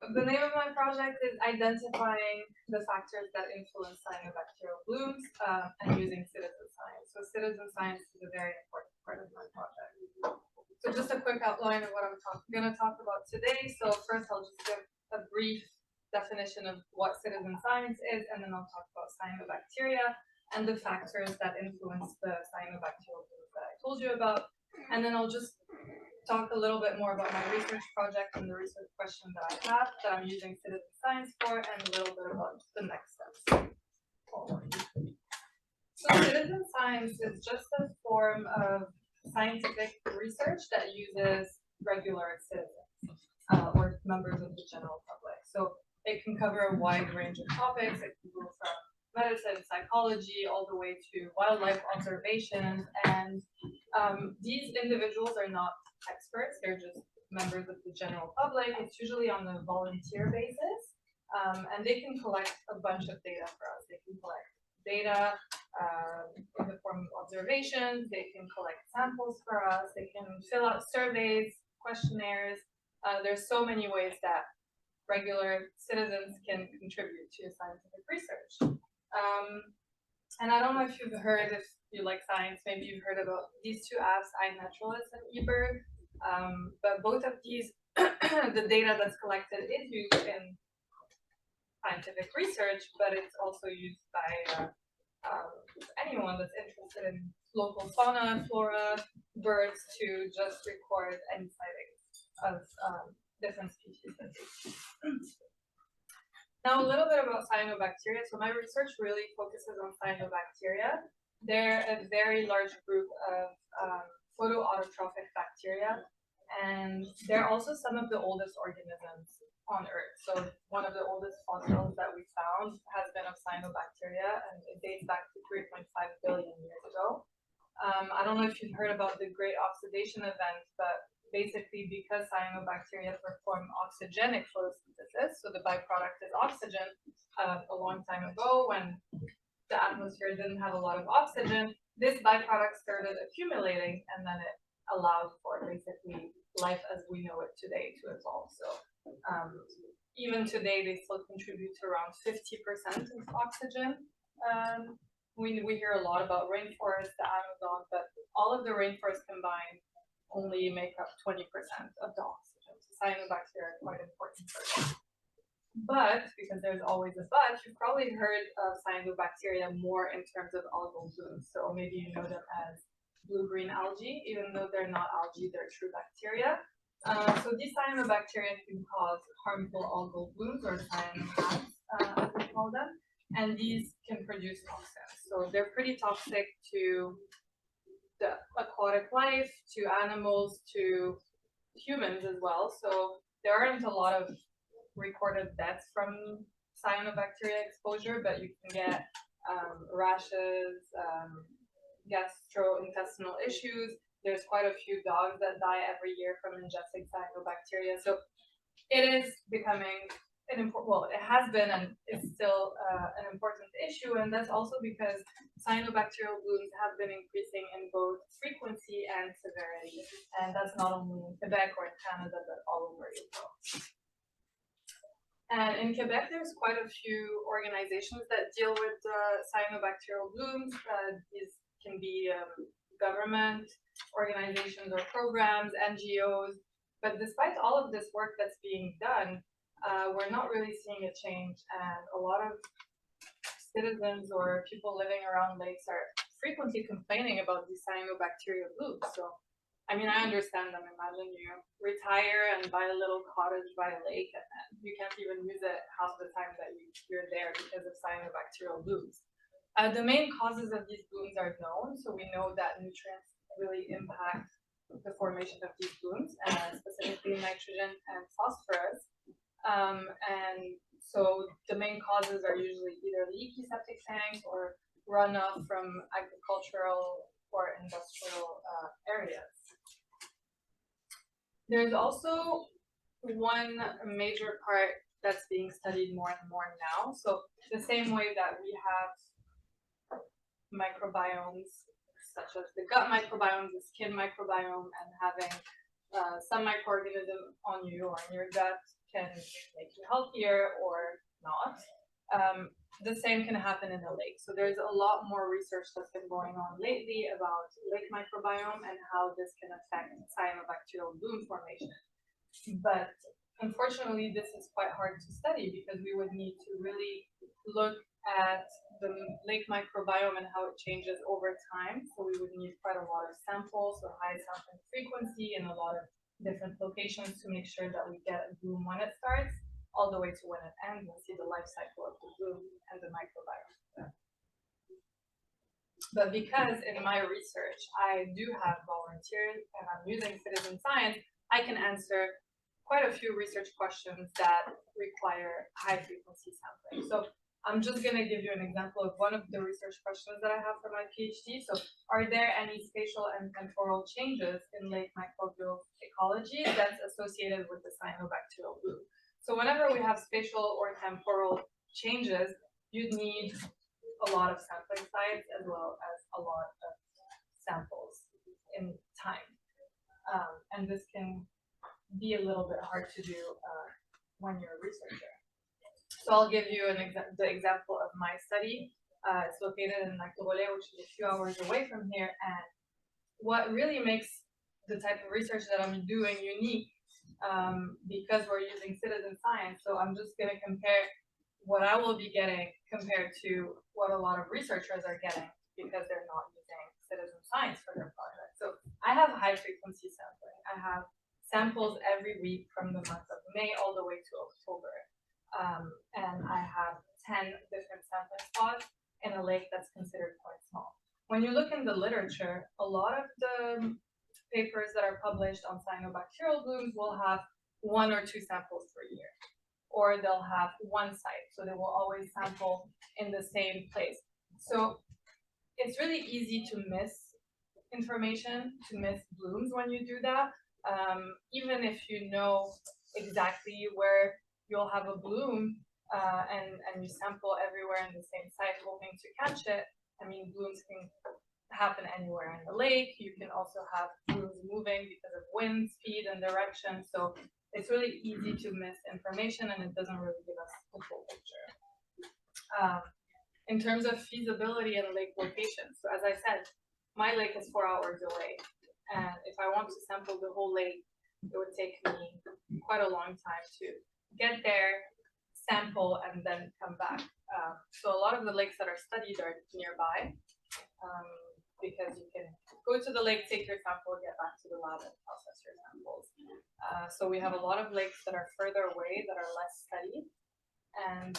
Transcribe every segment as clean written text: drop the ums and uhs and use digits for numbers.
The name of my project is Identifying the Factors that Influence Cyanobacterial Blooms and Using Citizen Science. So citizen science is a very important part of my project. So just a quick outline of what I'm going to talk about today. So first I'll just give a brief definition of what citizen science is, and then I'll talk about cyanobacteria and the factors that influence the cyanobacterial blooms that I told you about. And then I'll just talk a little bit more about my research project and the research question that I have that I'm using citizen science for, and a little bit about the next steps. So citizen science is just a form of scientific research that uses regular citizens or members of the general public. So it can cover a wide range of topics. It can go from medicine, psychology, all the way to wildlife observation. And these individuals are not experts, they're just members of the general public. It's usually on a volunteer basis, and they can collect a bunch of data for us. They can collect data in the form of observations, they can collect samples for us, they can fill out surveys, questionnaires. There's so many ways that regular citizens can contribute to scientific research. And I don't know if you've heard, if you like science, maybe you've heard about these two apps, iNaturalist and eBird. But both of these, the data that's collected is used in scientific research, but it's also used by anyone that's interested in local fauna, flora, birds, to just record any sightings of different species that they see. Now, a little bit about cyanobacteria. So my research really focuses on cyanobacteria. They're a very large group of photoautotrophic bacteria, and they're also some of the oldest organisms on Earth. So one of the oldest fossils that we found has been of cyanobacteria, and it dates back to 3.5 billion years ago. I don't know if you've heard about the Great Oxidation Event, but basically because cyanobacteria perform oxygenic photosynthesis, so the byproduct is oxygen, a long time ago when the atmosphere didn't have a lot of oxygen, this byproduct started accumulating, and then it allowed for basically life as we know it today to evolve. So even today, they still contribute to around 50% of oxygen. We hear a lot about rainforests, the Amazon, but all of the rainforests combined only make up 20% of the oxygen. So cyanobacteria are quite important for them. But, because there's always a but, you've probably heard of cyanobacteria more in terms of algal blooms. So maybe you know them as blue-green algae, even though they're not algae, they're true bacteria. So these cyanobacteria can cause harmful algal blooms, or cyanopaths, as we call them, and these can produce toxins. So they're pretty toxic to the aquatic life, to animals, to humans as well. So there aren't a lot of recorded deaths from cyanobacteria exposure, but you can get rashes, gastrointestinal issues. There's quite a few dogs that die every year from ingesting cyanobacteria. So it is becoming an important, well, it has been and is still an important issue, and that's also because cyanobacterial blooms have been increasing in both frequency and severity, and that's not only in Quebec or in Canada, but all over Europe. And in Quebec, there's quite a few organizations that deal with cyanobacterial blooms. These can be government organizations or programs, NGOs, but despite all of this work that's being done, we're not really seeing a change, and a lot of citizens or people living around lakes are frequently complaining about these cyanobacterial blooms. So, I mean, I understand them. Imagine you retire and buy a little cottage by a lake, and then you can't even use it half the time that you're there because of cyanobacterial blooms. The main causes of these blooms are known, so we know that nutrients really impact the formation of these blooms, specifically nitrogen and phosphorus. And so the main causes are usually either leaky septic tanks or runoff from agricultural or industrial areas. There's also one major part that's being studied more and more now. So the same way that we have microbiomes, such as the gut microbiome, the skin microbiome, and having some microorganism on you or in your gut can make you healthier or not. The same can happen in a lake. So there's a lot more research that's been going on lately about lake microbiome and how this can affect cyanobacterial bloom formation. But unfortunately, this is quite hard to study because we would need to really look at the lake microbiome and how it changes over time. So we would need quite a lot of samples, so high sampling frequency in a lot of different locations to make sure that we get a bloom when it starts, all the way to when it ends, and see the life cycle of the bloom and the microbiome. But because in my research I do have volunteers and I'm using citizen science, I can answer quite a few research questions that require high frequency sampling. So I'm just going to give you an example of one of the research questions that I have for my PhD. So are there any spatial and temporal changes in lake microbial ecology that's associated with the cyanobacterial bloom? So whenever we have spatial or temporal changes, you'd need a lot of sampling sites as well as a lot of samples in time. And this can be a little bit hard to do when you're a researcher. So I'll give you the example of my study. It's located in Macdonald, which is a few hours away from here. And what really makes the type of research that I'm doing unique, because we're using citizen science, so I'm just going to compare what I will be getting compared to what a lot of researchers are getting because they're not using citizen science for their project. So I have high frequency sampling. I have samples every week from the month of May all the way to October. And I have 10 different sampling spots in a lake that's considered quite small. When you look in the literature, a lot of the papers that are published on cyanobacterial blooms will have 1 or 2 samples per year, or they'll have one site, so they will always sample in the same place. So it's really easy to miss information, to miss blooms when you do that, even if you know exactly where you'll have a bloom and you sample everywhere in the same site hoping to catch it. I mean, blooms can happen anywhere in the lake. You can also have blooms moving because of wind, speed, and direction. So it's really easy to miss information, and it doesn't really give us the full picture. In terms of feasibility and lake location, so as I said, my lake is 4 hours away, and if I want to sample the whole lake, it would take me quite a long time to get there, sample, and then come back. So a lot of the lakes that are studied are nearby, because you can go to the lake, take your sample, get back to the lab, and process your samples. So we have a lot of lakes that are further away, that are less studied. And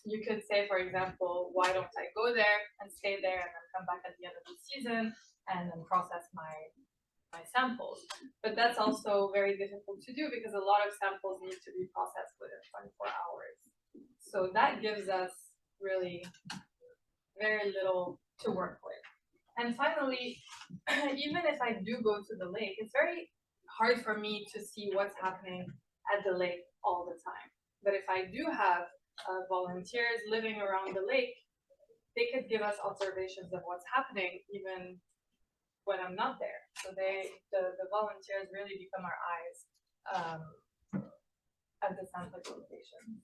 you could say, for example, why don't I go there and stay there and then come back at the end of the season and then process my samples? But that's also very difficult to do because a lot of samples need to be processed within 24 hours. So that gives us really very little to work with. And finally, even if I do go to the lake, it's very hard for me to see what's happening at the lake all the time. But if I do have volunteers living around the lake, they could give us observations of what's happening even when I'm not there. So the volunteers really become our eyes at the sampling location.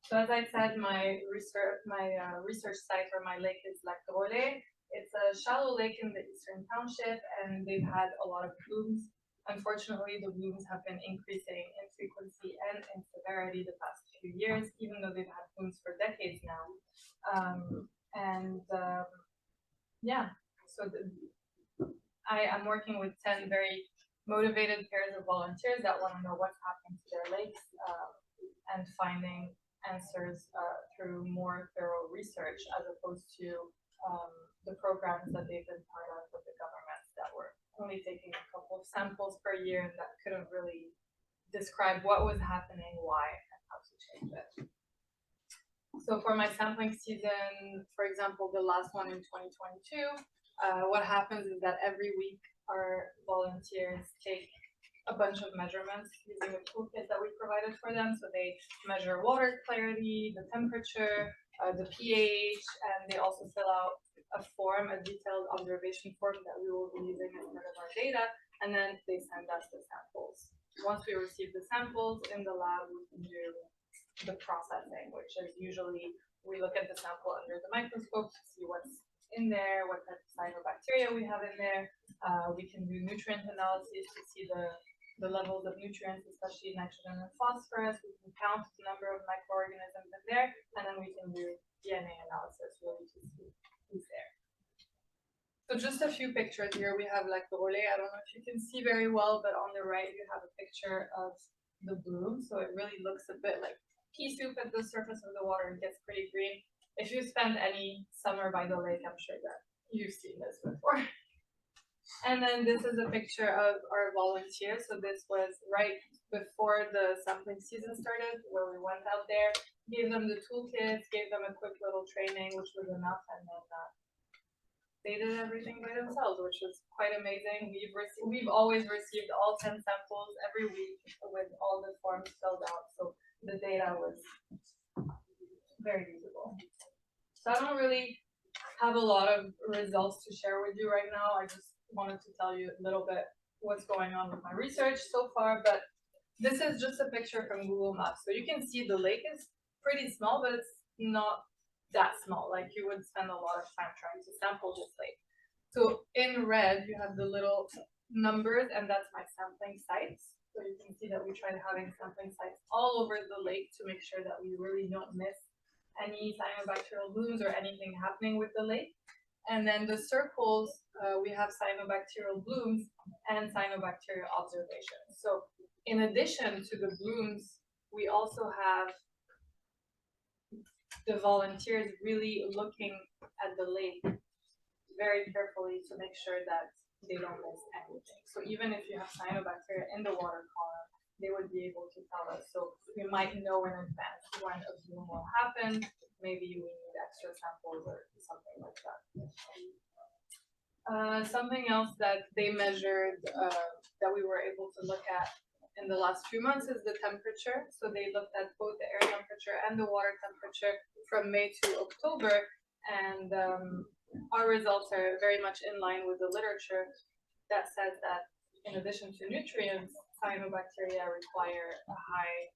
So as I said, my research site for my lake is Lac Drollet. It's a shallow lake in the Eastern Township, and they've had a lot of blooms. Unfortunately, the blooms have been increasing in frequency and in severity the past few years, even though they've had blooms for decades now. Yeah, so I'm working with 10 very motivated pairs of volunteers that want to know what's happening to their lakes and finding answers through more thorough research as opposed to the programs that they've been part of with the governments that were only taking a couple of samples per year and that couldn't really describe what was happening, why, and how to change it. So for my sampling season, for example, the last one in 2022, what happens is that every week our volunteers take a bunch of measurements using a toolkit that we provided for them. So they measure water clarity, the temperature, the pH, and they also fill out a form, a detailed observation form that we will be using as part of our data, and then they send us the samples. once we receive the samples in the lab, we can do the processing, which is usually we look at the sample under the microscope to see what's in there, what type of cyanobacteria we have in there. We can do nutrient analysis to see the levels of nutrients, especially nitrogen and phosphorus. We can count the number of microorganisms in there, and then we can do DNA analysis really to see who's there. So just a few pictures here. We have like the relay. I don't know if you can see very well, but on the right you have a picture of the bloom. So it really looks a bit like pea soup at the surface of the water. It gets pretty green. If you spend any summer by the lake, I'm sure that you've seen this before. And then this is a picture of our volunteers. So this was right before the sampling season started, where we went out there, gave them the toolkits, gave them a quick little training, which was enough, and then they did everything by themselves, which was quite amazing. We've always received all 10 samples every week with all the forms filled out, so the data was very usable. So I don't really have a lot of results to share with you right now. I just wanted to tell you a little bit what's going on with my research so far, but this is just a picture from Google Maps. So you can see the lake is pretty small, but it's not that small. Like you would spend a lot of time trying to sample this lake. So in red, you have the little numbers, and that's my sampling sites. So you can see that we tried having sampling sites all over the lake to make sure that we really don't miss any cyanobacterial blooms or anything happening with the lake. And then the circles, we have cyanobacterial blooms and cyanobacterial observations. So in addition to the blooms, we also have the volunteers really looking at the lake very carefully to make sure that they don't miss anything. So even if you have cyanobacteria in the water column, they would be able to tell us. So we might know in advance when a bloom will happen. Maybe we need extra samples or something like that. Something else that they measured that we were able to look at in the last few months is the temperature. So they looked at both the air temperature and the water temperature from May to October, and our results are very much in line with the literature that says that in addition to nutrients, cyanobacteria require a high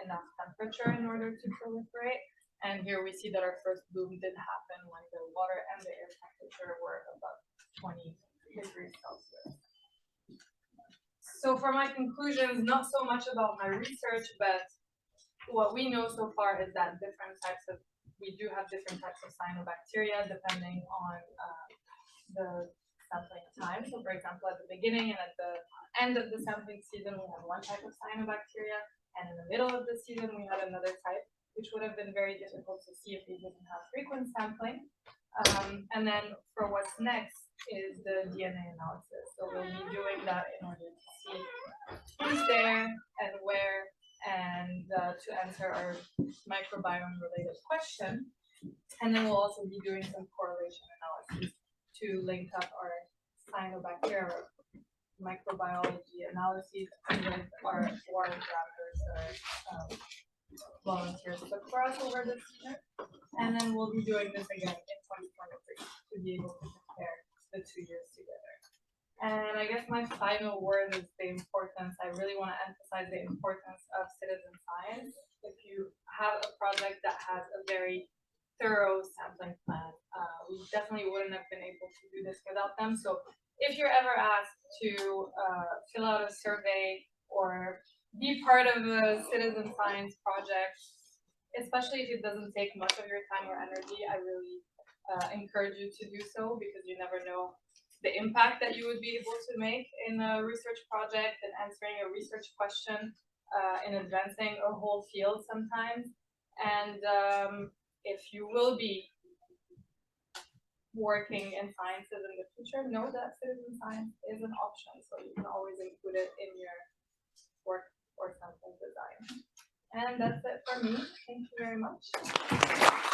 enough temperature in order to proliferate. And here we see that our first bloom did happen when the water and the air temperature were above 20 degrees Celsius. So for my conclusions, not so much about my research, but what we know so far is that we do have different types of cyanobacteria depending on the sampling time. So for example, at the beginning and at the end of the sampling season, we had one type of cyanobacteria, and in the middle of the season, we had another type, which would have been very difficult to see if we didn't have frequent sampling. And then for what's next is the DNA analysis. So we'll be doing that in order to see who's there and where, and to answer our microbiome related question. And then we'll also be doing some correlation analysis to link up our cyanobacteria microbiology analyses with our water parameters that our volunteers took for us over the season. And then we'll be doing this again in 2023 to be able to compare the 2 years together. And I guess my final word is the importance. I really want to emphasize the importance of citizen science. If you have a project that has a very thorough sampling plan, we definitely wouldn't have been able to do this without them. So if you're ever asked to fill out a survey or be part of a citizen science project, especially if it doesn't take much of your time or energy, I really encourage you to do so, because you never know the impact that you would be able to make in a research project and answering a research question in advancing a whole field sometimes. And if you will be working in sciences in the future, know that citizen science is an option, so you can always include it in your work or sample design. And that's it for me. Thank you very much.